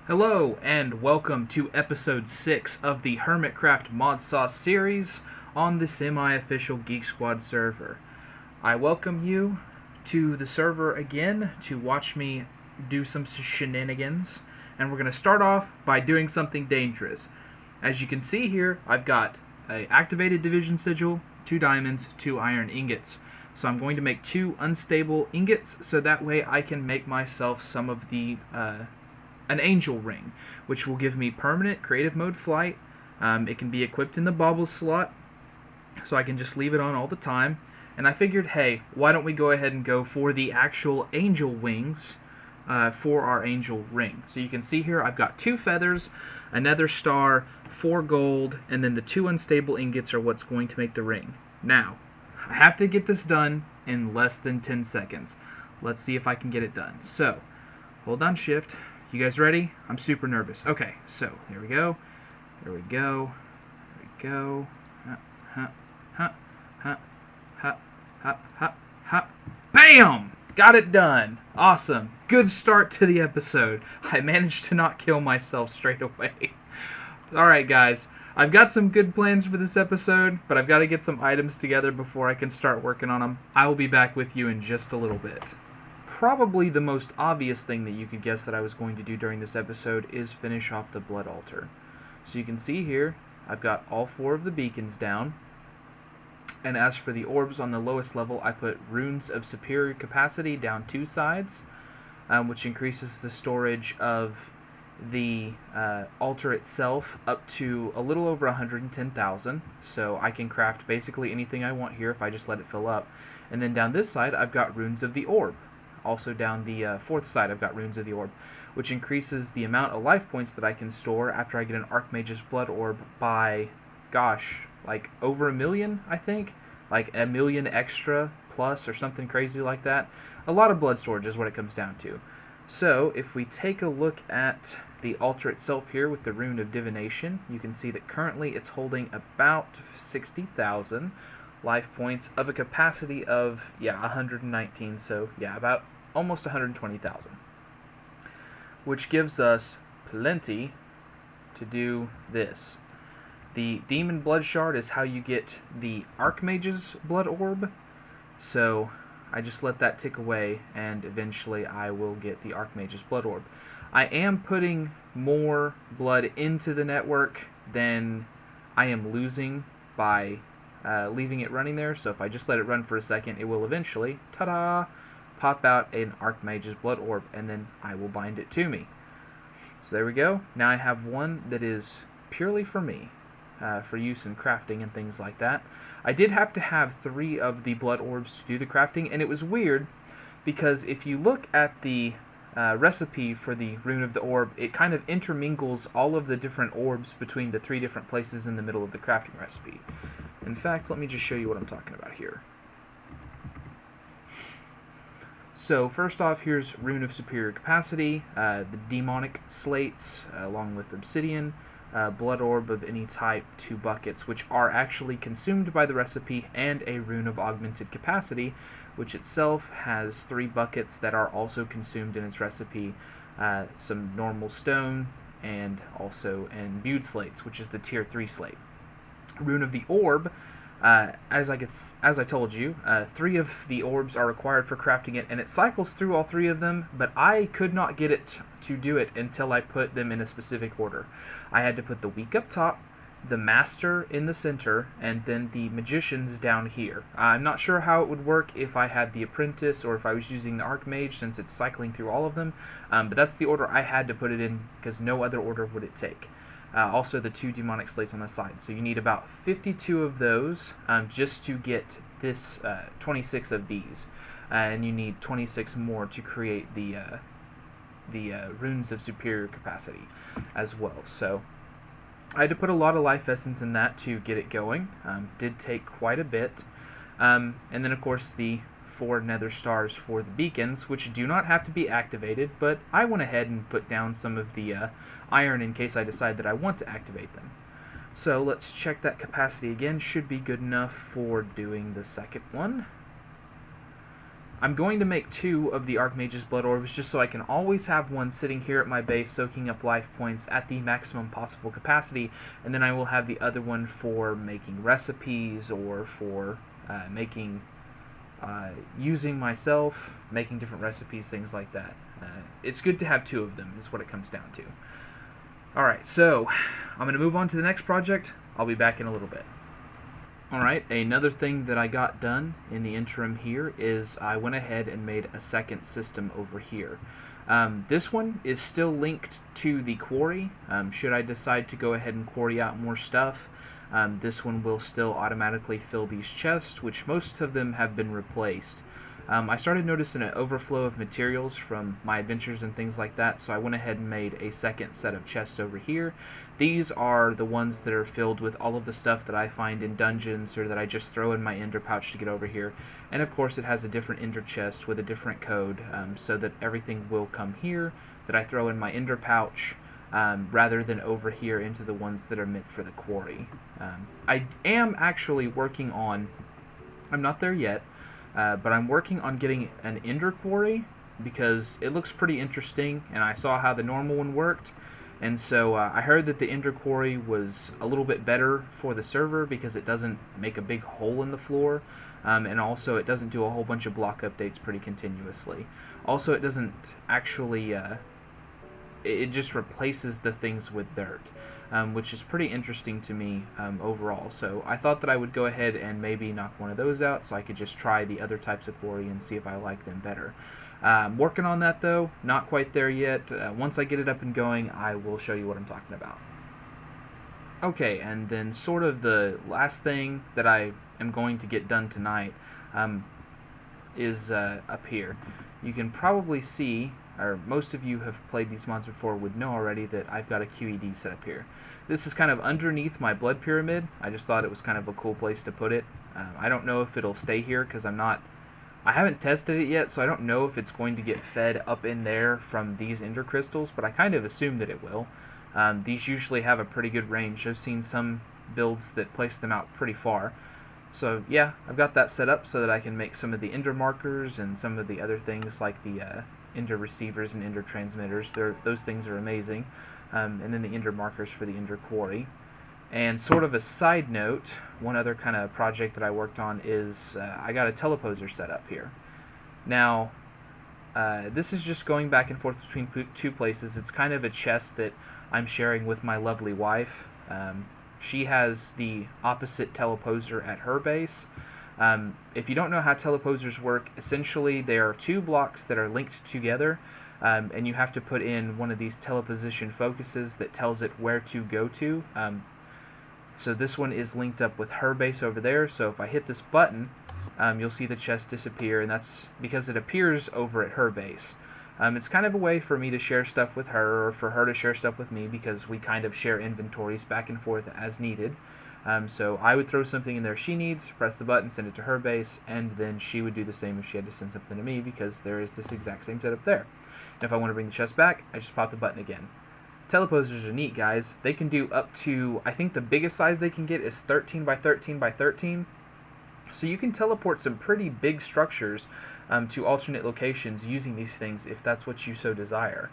Hello, and welcome to episode 6 of the Hermitcraft Mod Sauce series on the semi-official Geek Squad server. I welcome you to the server again to watch me do some shenanigans, and we're going to start off by doing something dangerous. As you can see here, I've got an activated division sigil, 2 diamonds, 2 iron ingots. So I'm going to make 2 unstable ingots so that way I can make myself some of the an angel ring, which will give me permanent creative mode flight. It can be equipped in the bauble slot, so I can just leave it on all the time. And I figured, hey, why don't we go ahead and go for the actual angel wings for our angel ring. So you can see here I've got 2 feathers, a nether star, 4 gold, and then the 2 unstable ingots are what's going to make the ring. Now, I have to get this done in less than 10 seconds. Let's see if I can get it done. So, hold on shift. You guys ready? I'm super nervous. Okay, so here we go. Here we go. Here we go. Bam! Got it done. Awesome. Good start to the episode. I managed to not kill myself straight away. Alright guys, I've got some good plans for this episode, but I've got to get some items together before I can start working on them. I will be back with you in just a little bit. Probably the most obvious thing that you could guess that I was going to do during this episode is finish off the blood altar. So you can see here, I've got all 4 of the beacons down. And as for the orbs on the lowest level, I put runes of superior capacity down 2 sides, which increases the storage of the altar itself up to a little over 110,000. So I can craft basically anything I want here if I just let it fill up. And then down this side, I've got runes of the orb. Also down the 4th side, I've got runes of the orb, which increases the amount of life points that I can store after I get an Archmage's blood orb by, gosh, like over 1 million, I think? Like 1 million extra plus or something crazy like that. A lot of blood storage is what it comes down to. So, if we take a look at the altar itself here with the rune of divination, you can see that currently it's holding about 60,000 life points of a capacity of, 119, so about almost 120,000. Which gives us plenty to do this. The Demon Blood Shard is how you get the Archmage's Blood Orb, so I just let that tick away, and eventually I will get the Archmage's Blood Orb. I am putting more blood into the network than I am losing by leaving it running there, so if I just let it run for a second, it will eventually, ta-da, pop out an Archmage's Blood Orb, and then I will bind it to me. So there we go. Now I have one that is purely for me, for use in crafting and things like that. I did have to have 3 of the blood orbs to do the crafting, and it was weird, because if you look at the recipe for the rune of the orb, it kind of intermingles all of the different orbs between the 3 different places in the middle of the crafting recipe. In fact, let me just show you what I'm talking about here. So first off, here's Rune of Superior Capacity, the Demonic Slates, along with Obsidian, Blood Orb of any type, 2 buckets, which are actually consumed by the recipe, and a Rune of Augmented Capacity, which itself has 3 buckets that are also consumed in its recipe, some normal stone, and also imbued slates, which is the tier 3 slate. Rune of the Orb, as I told you, 3 of the orbs are required for crafting it, and it cycles through all 3 of them, but I could not get it to do it until I put them in a specific order. I had to put the weak up top, the master in the center, and then the magicians down here. I'm not sure how it would work if I had the apprentice or if I was using the archmage, since it's cycling through all of them, but that's the order I had to put it in because no other order would it take. Also the 2 demonic slates on the side. So you need about 52 of those just to get this 26 of these. And you need 26 more to create the runes of superior capacity as well. So I had to put a lot of life essence in that to get it going. Did take quite a bit. And then of course the 4 nether stars for the beacons, which do not have to be activated, but I went ahead and put down some of the iron in case I decide that I want to activate them. So let's check that capacity again. Should be good enough for doing the second one. I'm going to make 2 of the Archmage's Blood Orbs just so I can always have one sitting here at my base soaking up life points at the maximum possible capacity, and then I will have the other one for making recipes or for using myself, making different recipes, things like that. It's good to have 2 of them is what it comes down to. Alright, so I'm going to move on to the next project. I'll be back in a little bit. Alright, another thing that I got done in the interim here is I went ahead and made a second system over here. This one is still linked to the quarry. Should I decide to go ahead and quarry out more stuff, this one will still automatically fill these chests, which most of them have been replaced. I started noticing an overflow of materials from my adventures and things like that, so I went ahead and made a second set of chests over here. These are the ones that are filled with all of the stuff that I find in dungeons or that I just throw in my ender pouch to get over here. And of course it has a different ender chest with a different code, so that everything will come here that I throw in my ender pouch, rather than over here into the ones that are meant for the quarry. I am actually working on, I'm not there yet, but I'm working on getting an ender quarry because it looks pretty interesting, and I saw how the normal one worked, and so I heard that the ender quarry was a little bit better for the server because it doesn't make a big hole in the floor, and also it doesn't do a whole bunch of block updates pretty continuously. Also, it doesn't actually, it just replaces the things with dirt. Which is pretty interesting to me overall. So I thought that I would go ahead and maybe knock one of those out so I could just try the other types of quarry and see if I like them better. I'm working on that though, not quite there yet. Once I get it up and going, I will show you what I'm talking about. Okay, and then sort of the last thing that I am going to get done tonight is up here. You can probably see, or most of you have played these mods before would know already, that I've got a QED set up here. This is kind of underneath my blood pyramid. I just thought it was kind of a cool place to put it. I don't know if it'll stay here because I haven't tested it yet, so I don't know if it's going to get fed up in there from these ender crystals, but I kind of assume that it will. These usually have a pretty good range. I've seen some builds that place them out pretty far. So yeah, I've got that set up so that I can make some of the ender markers and some of the other things like the ender receivers and ender transmitters. Those things are amazing. And then the ender markers for the ender quarry. And sort of a side note, one other kind of project that I worked on is I got a teleposer set up here. Now, this is just going back and forth between 2 places. It's kind of a chest that I'm sharing with my lovely wife. She has the opposite teleposer at her base. If you don't know how teleposers work, essentially there are 2 blocks that are linked together, and you have to put in one of these teleposition focuses that tells it where to go to. So this one is linked up with her base over there, so if I hit this button, you'll see the chest disappear, and that's because it appears over at her base. It's kind of a way for me to share stuff with her, or for her to share stuff with me, because we kind of share inventories back and forth as needed. So I would throw something in there she needs, press the button, send it to her base, and then she would do the same if she had to send something to me, because there is this exact same setup there. And if I want to bring the chest back, I just pop the button again. Teleposers are neat, guys. They can do up to, I think the biggest size they can get is 13 by 13 by 13. So you can teleport some pretty big structures to alternate locations using these things if that's what you so desire.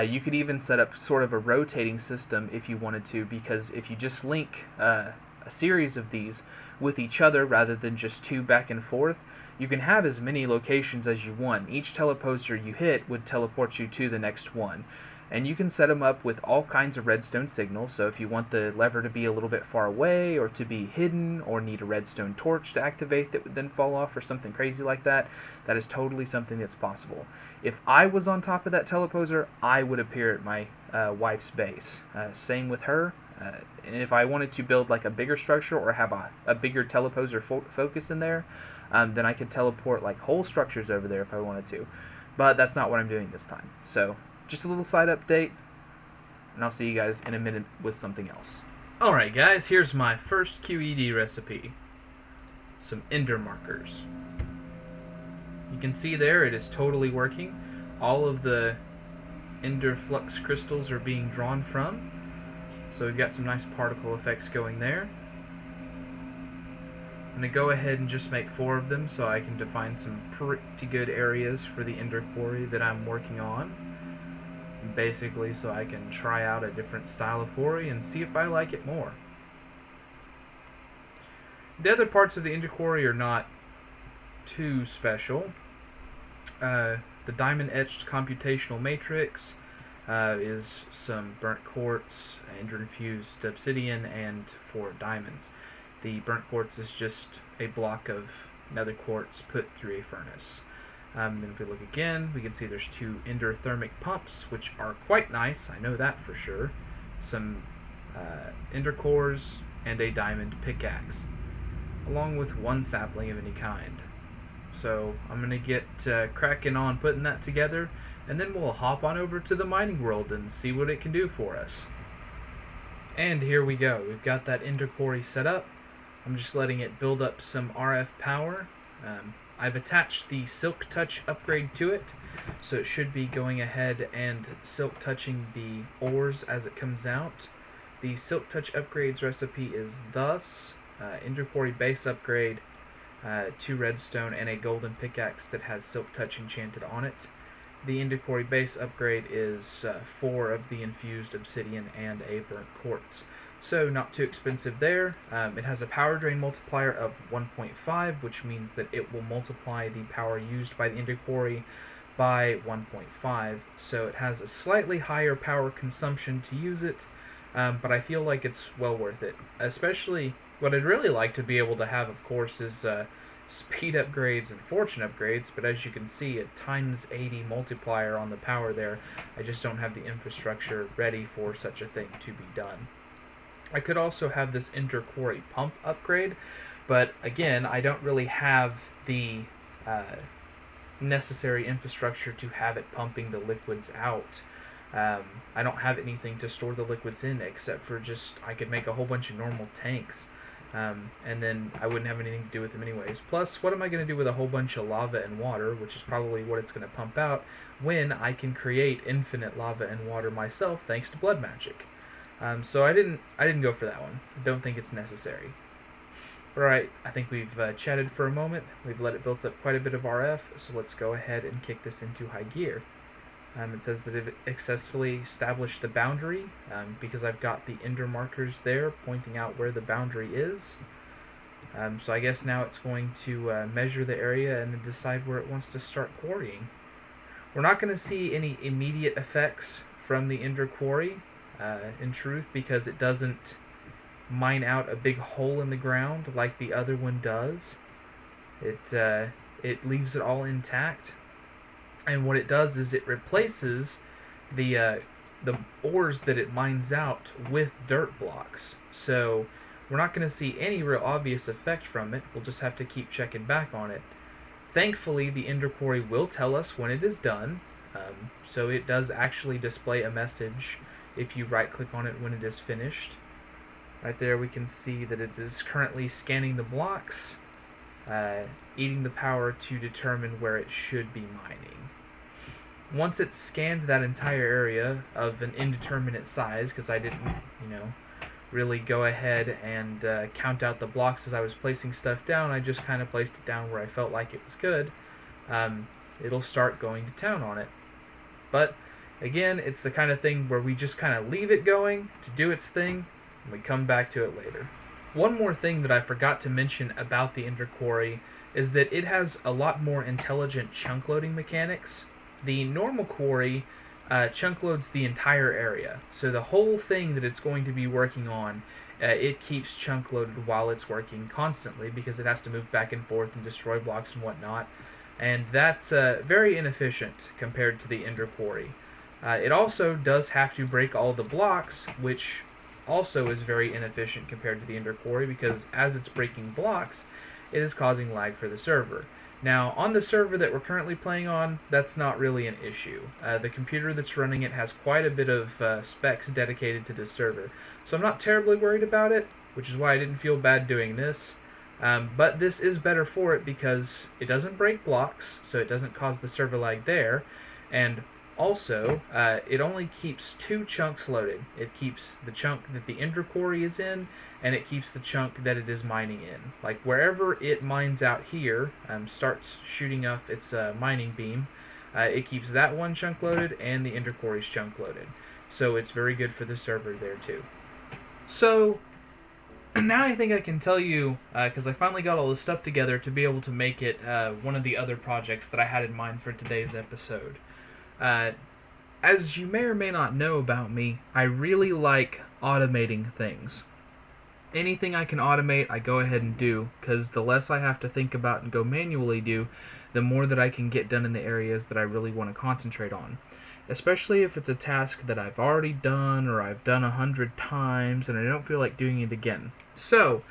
You could even set up sort of a rotating system if you wanted to, because if you just link a series of these with each other rather than just 2 back and forth, you can have as many locations as you want. Each teleposer you hit would teleport you to the next one. And you can set them up with all kinds of redstone signals, so if you want the lever to be a little bit far away, or to be hidden, or need a redstone torch to activate that would then fall off, or something crazy like that, that is totally something that's possible. If I was on top of that teleposer, I would appear at my wife's base. Same with her. And if I wanted to build like a bigger structure, or have a bigger teleposer focus in there, then I could teleport like whole structures over there if I wanted to. But that's not what I'm doing this time. So just a little side update, and I'll see you guys in a minute with something else. Alright guys, here's my first QED recipe. Some ender markers. You can see there it is totally working. All of the ender flux crystals are being drawn from. So we've got some nice particle effects going there. I'm going to go ahead and just make 4 of them so I can define some pretty good areas for the Ender Quarry that I'm working on. Basically so I can try out a different style of quarry and see if I like it more. The other parts of the Ender Quarry are not too special. The diamond etched computational matrix is some burnt quartz, ender infused obsidian, and 4 diamonds. The burnt quartz is just a block of nether quartz put through a furnace. Then if we look again, we can see there's 2 endothermic pumps, which are quite nice, I know that for sure. Some ender cores and a diamond pickaxe, along with 1 sapling of any kind. So I'm going to get cracking on putting that together, and then we'll hop on over to the mining world and see what it can do for us. And here we go. We've got that ender quarry set up. I'm just letting it build up some RF power. I've attached the Silk Touch upgrade to it, so it should be going ahead and silk touching the ores as it comes out. The Silk Touch upgrades recipe is thus: Ender Quarry base upgrade, 2 redstone, and a golden pickaxe that has Silk Touch enchanted on it. The Ender Quarry base upgrade is 4 of the infused obsidian and a burnt quartz. So not too expensive there. It has a power drain multiplier of 1.5, which means that it will multiply the power used by the Ender Quarry by 1.5. So it has a slightly higher power consumption to use it, but I feel like it's well worth it. Especially what I'd really like to be able to have, of course, is speed upgrades and fortune upgrades, but as you can see, a times 80 multiplier on the power there. I just don't have the infrastructure ready for such a thing to be done. I could also have this Ender Quarry pump upgrade, but again, I don't really have the necessary infrastructure to have it pumping the liquids out. I don't have anything to store the liquids in except for just, I could make a whole bunch of normal tanks, and then I wouldn't have anything to do with them anyways. Plus, what am I going to do with a whole bunch of lava and water, which is probably what it's going to pump out, when I can create infinite lava and water myself thanks to blood magic? So I didn't go for that one. I don't think it's necessary. Alright, I think we've chatted for a moment. We've let it build up quite a bit of RF, so let's go ahead and kick this into high gear. It says that it successfully established the boundary, because I've got the ender markers there pointing out where the boundary is. So I guess now it's going to measure the area and then decide where it wants to start quarrying. We're not going to see any immediate effects from the Ender Quarry, in truth, because it doesn't mine out a big hole in the ground like the other one does. It leaves it all intact, and what it does is it replaces the ores that it mines out with dirt blocks. So we're not going to see any real obvious effect from it. We'll just have to keep checking back on it. Thankfully, the Ender Quarry will tell us when it is done, so it does actually display a message if you right click on it when it is finished. Right there we can see that it is currently scanning the blocks, eating the power to determine where it should be mining. Once it's scanned that entire area of an indeterminate size, because I didn't, really go ahead and count out the blocks as I was placing stuff down, I just kind of placed it down where I felt like it was good, it'll start going to town on it. But again, it's the kind of thing where we just kind of leave it going to do its thing, and we come back to it later. One more thing that I forgot to mention about the Ender Quarry is that it has a lot more intelligent chunk loading mechanics. The normal quarry chunk loads the entire area, so the whole thing that it's going to be working on, it keeps chunk loaded while it's working constantly, because it has to move back and forth and destroy blocks and whatnot, and that's very inefficient compared to the Ender Quarry. It also does have to break all the blocks, which also is very inefficient compared to the Ender Quarry, because as it's breaking blocks, it is causing lag for the server. Now, on the server that we're currently playing on, that's not really an issue. The computer that's running it has quite a bit of specs dedicated to this server, so I'm not terribly worried about it, which is why I didn't feel bad doing this. But this is better for it because it doesn't break blocks, so it doesn't cause the server lag there, and Also, it only keeps 2 chunks loaded. It keeps the chunk that the Ender Quarry is in, and it keeps the chunk that it is mining in. Like wherever it mines out here, starts shooting off its mining beam, it keeps that one chunk loaded and the Ender Quarry's chunk loaded. So it's very good for the server there too. So now I think I can tell you, because I finally got all the stuff together to be able to make it one of the other projects that I had in mind for today's episode. As you may or may not know about me, I really like automating things. Anything I can automate, I go ahead and do, because the less I have to think about and go manually do, the more that I can get done in the areas that I really want to concentrate on. Especially if it's a task that I've already done or I've done 100 times and I don't feel like doing it again. So,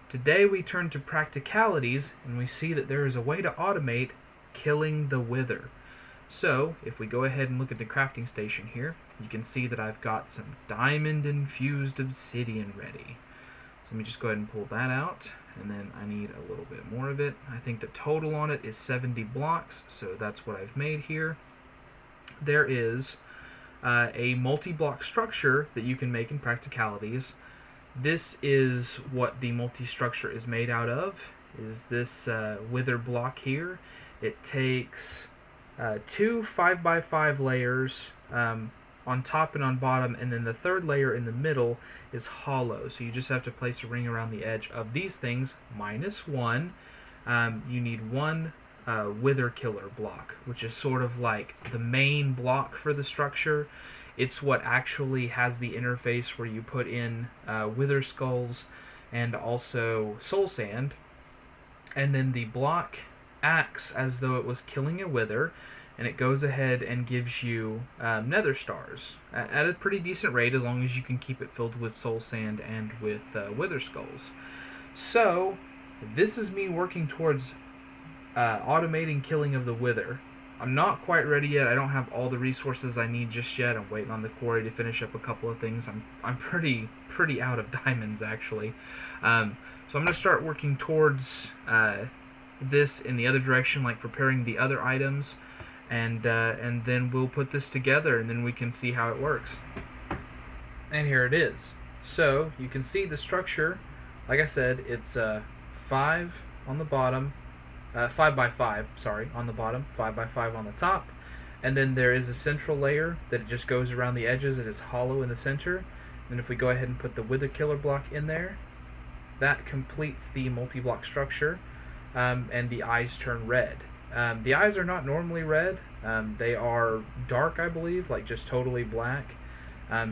today we turn to practicalities and we see that there is a way to automate killing the wither. So, if we go ahead and look at the crafting station here, you can see that I've got some diamond-infused obsidian ready. So let me just go ahead and pull that out, and then I need a little bit more of it. I think the total on it is 70 blocks, so that's what I've made here. There is a multi-block structure that you can make in practicalities. This is what the multi-structure is made out of, is this wither block here. It takes 2 5x5 layers on top and on bottom, and then the third layer in the middle is hollow. So you just have to place a ring around the edge of these things, -1. You need 1 wither killer block, which is sort of like the main block for the structure. It's what actually has the interface where you put in wither skulls and also soul sand, and then the block acts as though it was killing a wither, and it goes ahead and gives you nether stars at a pretty decent rate, as long as you can keep it filled with soul sand and with wither skulls. So this is me working towards automating killing of the wither. I'm not quite ready yet. I don't have all the resources I need just yet. I'm waiting on the quarry to finish up a couple of things. I'm pretty out of diamonds, actually. So I'm going to start working towards this in the other direction, like preparing the other items, and then we'll put this together, and then we can see how it works. And here it is. So you can see the structure. Like I said, it's 5 on the bottom, 5x5, sorry, on the bottom, 5x5 on the top, and then there is a central layer that it just goes around the edges. It is hollow in the center. And if we go ahead and put the wither killer block in there, that completes the multi-block structure, and the eyes turn red. The eyes are not normally red. They are dark, I believe, like just totally black.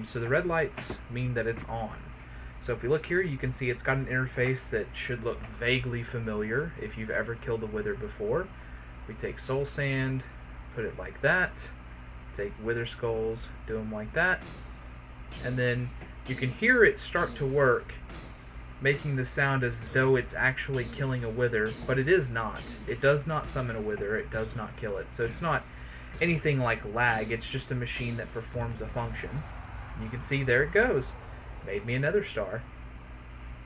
So the red lights mean that it's on. So if we look here, you can see it's got an interface that should look vaguely familiar if you've ever killed a wither before. We take soul sand, put it like that, take wither skulls, do them like that, and then you can hear it start to work, making the sound as though it's actually killing a wither, but it is not. It does not summon a wither, it does not kill it. So it's not anything like lag, it's just a machine that performs a function. You can see there it goes. Made me another star.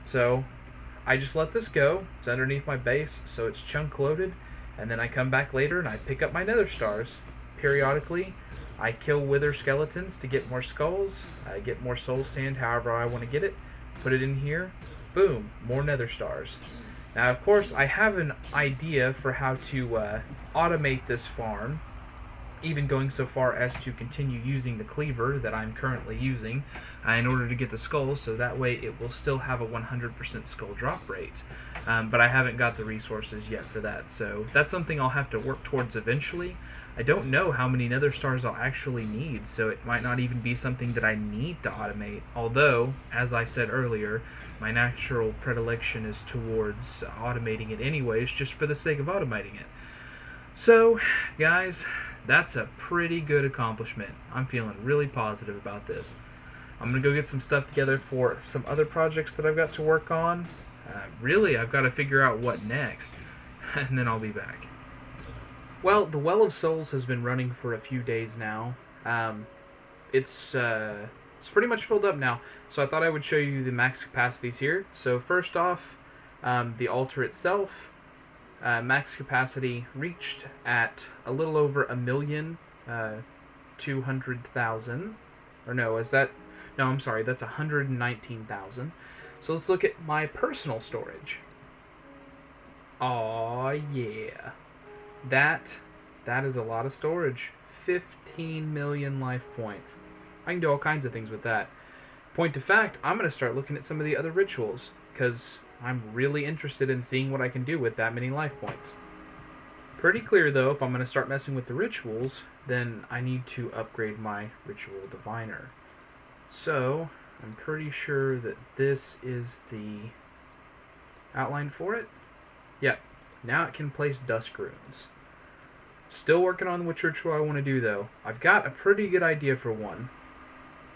So I just let this go. It's underneath my base, so it's chunk loaded, and then I come back later and I pick up my nether stars. Periodically, I kill wither skeletons to get more skulls, I get more soul sand, however I want to get it, put it in here, boom, more nether stars. Now, of course, I have an idea for how to automate this farm, even going so far as to continue using the cleaver that I'm currently using in order to get the skulls, so that way it will still have a 100% skull drop rate. But I haven't got the resources yet for that, so that's something I'll have to work towards eventually. I don't know how many nether stars I'll actually need, so it might not even be something that I need to automate, although, as I said earlier, my natural predilection is towards automating it anyways, just for the sake of automating it. So, guys, that's a pretty good accomplishment. I'm feeling really positive about this. I'm going to go get some stuff together for some other projects that I've got to work on. Really, I've got to figure out what next, and then I'll be back. Well, the Well of Souls has been running for a few days now. It's pretty much filled up now, so I thought I would show you the max capacities here. So first off, the altar itself, max capacity reached at a little over 1 million 200,000. Or no, is that... No, I'm sorry, that's 119,000. So let's look at my personal storage. Aw, yeah. That is a lot of storage. 15 million life points. I can do all kinds of things with that. Point of fact, I'm going to start looking at some of the other rituals, because I'm really interested in seeing what I can do with that many life points. Pretty clear, though, if I'm going to start messing with the rituals, then I need to upgrade my ritual diviner. So, I'm pretty sure that this is the outline for it. Yep, now it can place dusk runes. Still working on which ritual I want to do, though. I've got a pretty good idea for one.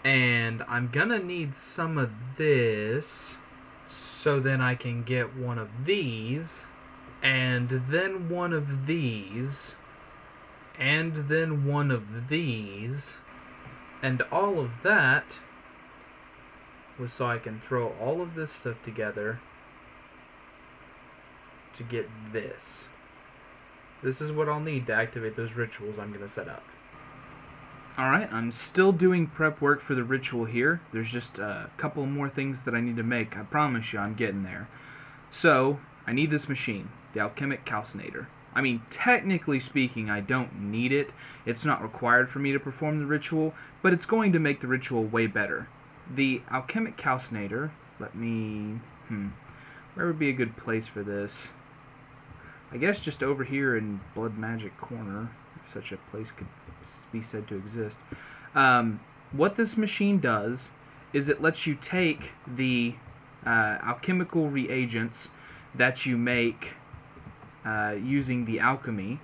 And I'm gonna need some of this, so then I can get one of these, and then one of these, and then one of these, and all of that was so I can throw all of this stuff together to get this. This is what I'll need to activate those rituals I'm going to set up. Alright, I'm still doing prep work for the ritual here. There's just a couple more things that I need to make. I promise you I'm getting there. So, I need this machine, the alchemic calcinator. I mean, technically speaking, I don't need it. It's not required for me to perform the ritual, but it's going to make the ritual way better. The alchemic calcinator, let me... where would be a good place for this? I guess just over here in Blood Magic Corner, if such a place could be said to exist. What this machine does is it lets you take the alchemical reagents that you make using the alchemy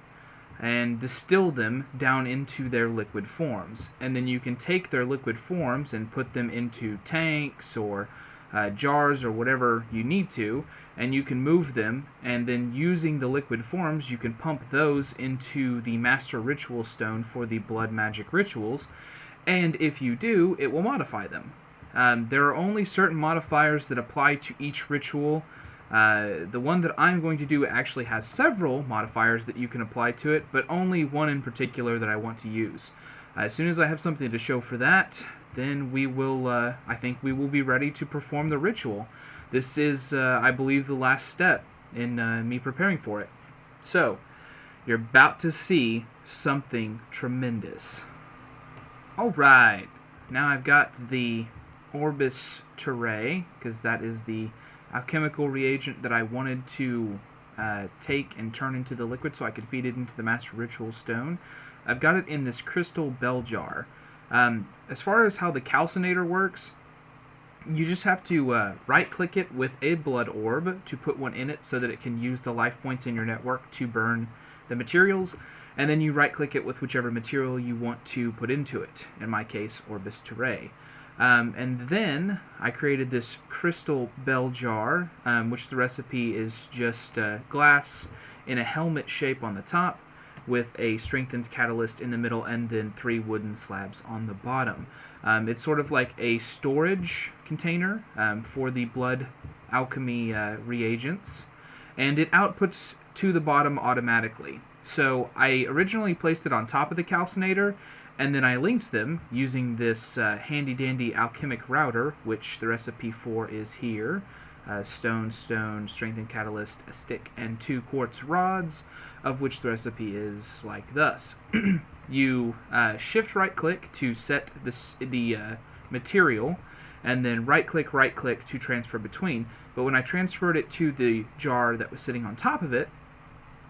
and distill them down into their liquid forms. And then you can take their liquid forms and put them into tanks or jars or whatever you need to, and you can move them, and then using the liquid forms you can pump those into the Master Ritual Stone for the Blood Magic rituals, and if you do, it will modify them. There are only certain modifiers that apply to each ritual. The one that I'm going to do actually has several modifiers that you can apply to it, but only one in particular that I want to use. As soon as I have something to show for that, then we will, I think we will be ready to perform the ritual. This is, I believe, the last step in me preparing for it. So, you're about to see something tremendous. Alright, now I've got the Orbis Terrae, because that is the alchemical reagent that I wanted to take and turn into the liquid so I could feed it into the Master Ritual Stone. I've got it in this crystal bell jar. As far as how the calcinator works, you just have to right-click it with a blood orb to put one in it so that it can use the life points in your network to burn the materials, and then you right-click it with whichever material you want to put into it, in my case, Orbis Terrae. And then I created this crystal bell jar, which the recipe is just glass in a helmet shape on the top, with a strengthened catalyst in the middle, and then 3 wooden slabs on the bottom. It's sort of like a storage container for the blood alchemy reagents, and it outputs to the bottom automatically. So I originally placed it on top of the calcinator, and then I linked them using this handy-dandy alchemic router, which the recipe for is here. Stone, strengthened catalyst, a stick, and 2 quartz rods, of which the recipe is like thus. You shift right-click to set the material, and then right-click to transfer between. But when I transferred it to the jar that was sitting on top of it,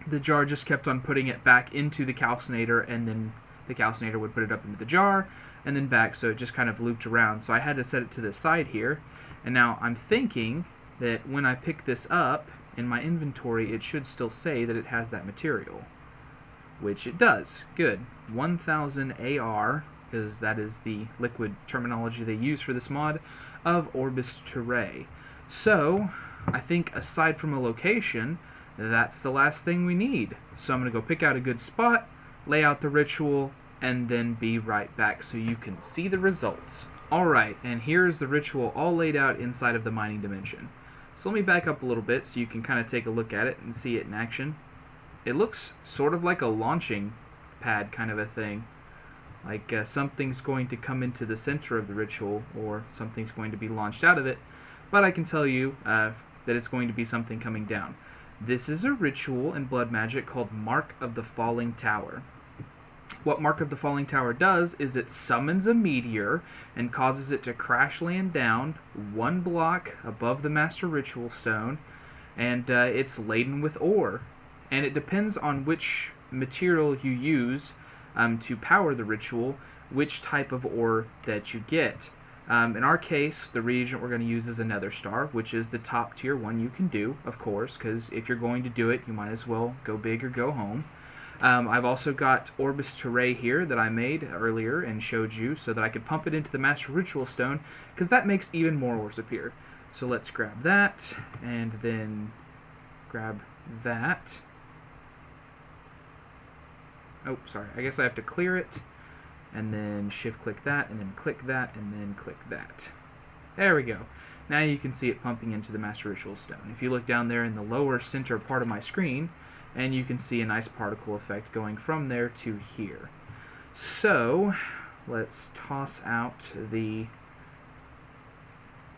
the jar just kept on putting it back into the calcinator, and then the calcinator would put it up into the jar, and then back, so it just kind of looped around. So I had to set it to the side here, and now I'm thinking that when I pick this up in my inventory, it should still say that it has that material, which it does. Good. 1000 AR, because that is the liquid terminology they use for this mod, of Orbis Terrae. So, I think aside from a location, that's the last thing we need. So I'm going to go pick out a good spot, lay out the ritual, and then be right back so you can see the results. Alright, and here's the ritual all laid out inside of the mining dimension. So let me back up a little bit so you can kind of take a look at it and see it in action. It looks sort of like a launching pad kind of a thing. like something's going to come into the center of the ritual, or something's going to be launched out of it, but I can tell you that it's going to be something coming down. This is a ritual in blood magic called Mark of the Falling Tower. What Mark of the Falling Tower does is it summons a meteor and causes it to crash land down 1 block above the Master Ritual Stone, and it's laden with ore. And it depends on which material you use to power the ritual, which type of ore that you get. In our case, the reagent we're going to use is a nether star, which is the top tier one you can do, of course, because if you're going to do it, you might as well go big or go home. I've also got Orbis Terrae here that I made earlier and showed you so that I could pump it into the Master Ritual Stone, because that makes even more ores appear. So let's grab that, and then grab that. Oh, sorry, I guess I have to clear it, and then shift-click that, and then click that, and then click that. There we go. Now you can see it pumping into the Master Ritual Stone. If you look down there in the lower center part of my screen, and you can see a nice particle effect going from there to here. So, let's toss out the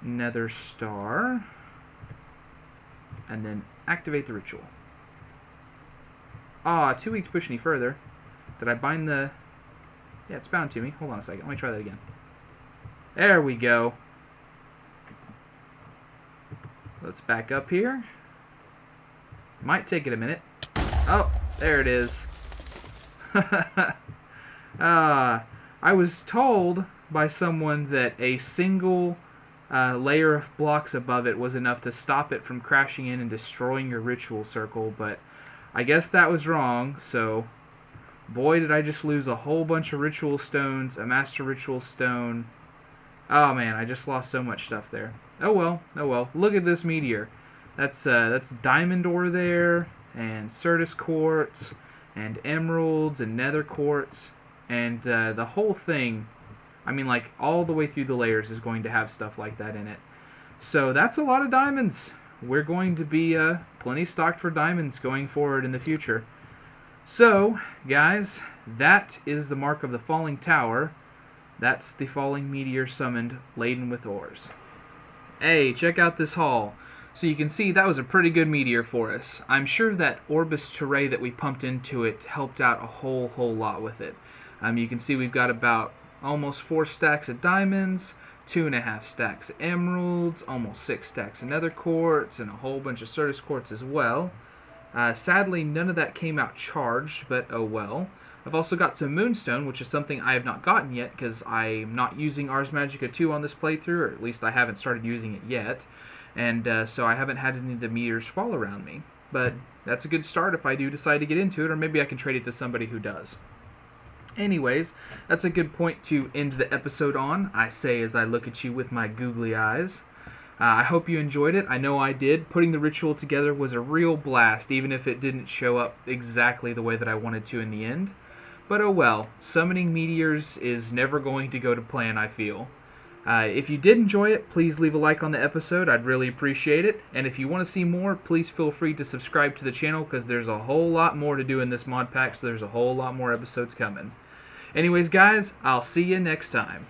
nether star, and then activate the ritual. Ah, too weak to push any further. Did I bind the... Yeah, it's bound to me. Hold on a second. Let me try that again. There we go. Let's back up here. Might take it a minute. Oh, there it is. I was told by someone that a single layer of blocks above it was enough to stop it from crashing in and destroying your ritual circle, but I guess that was wrong, so boy did I just lose a whole bunch of ritual stones, a Master Ritual Stone. Oh man, I just lost so much stuff there. Oh well, oh well. Look at this meteor. That's diamond ore there, and Certus quartz, and emeralds, and nether quartz, and the whole thing, I mean, like, all the way through the layers is going to have stuff like that in it. So that's a lot of diamonds. We're going to be plenty stocked for diamonds going forward in the future. So, guys, that is the Mark of the Falling Tower. That's the falling meteor summoned, laden with ores. Hey, check out this haul. So you can see that was a pretty good meteor for us. I'm sure that Orbis Terrae that we pumped into it helped out a whole lot with it. You can see we've got about almost 4 stacks of diamonds, 2.5 stacks of emeralds, almost 6 stacks of nether quartz, and a whole bunch of Certus quartz as well. Sadly, none of that came out charged, but oh well. I've also got some moonstone, which is something I have not gotten yet because I'm not using Ars Magica 2 on this playthrough, or at least I haven't started using it yet. And so I haven't had any of the meteors fall around me. But that's a good start if I do decide to get into it, or maybe I can trade it to somebody who does. Anyways, that's a good point to end the episode on, I say as I look at you with my googly eyes. I hope you enjoyed it. I know I did. Putting the ritual together was a real blast, even if it didn't show up exactly the way that I wanted to in the end. But oh well, summoning meteors is never going to go to plan, I feel. If you did enjoy it, please leave a like on the episode. I'd really appreciate it. And if you want to see more, please feel free to subscribe to the channel, because there's a whole lot more to do in this mod pack, so there's a whole lot more episodes coming. Anyways, guys, I'll see you next time.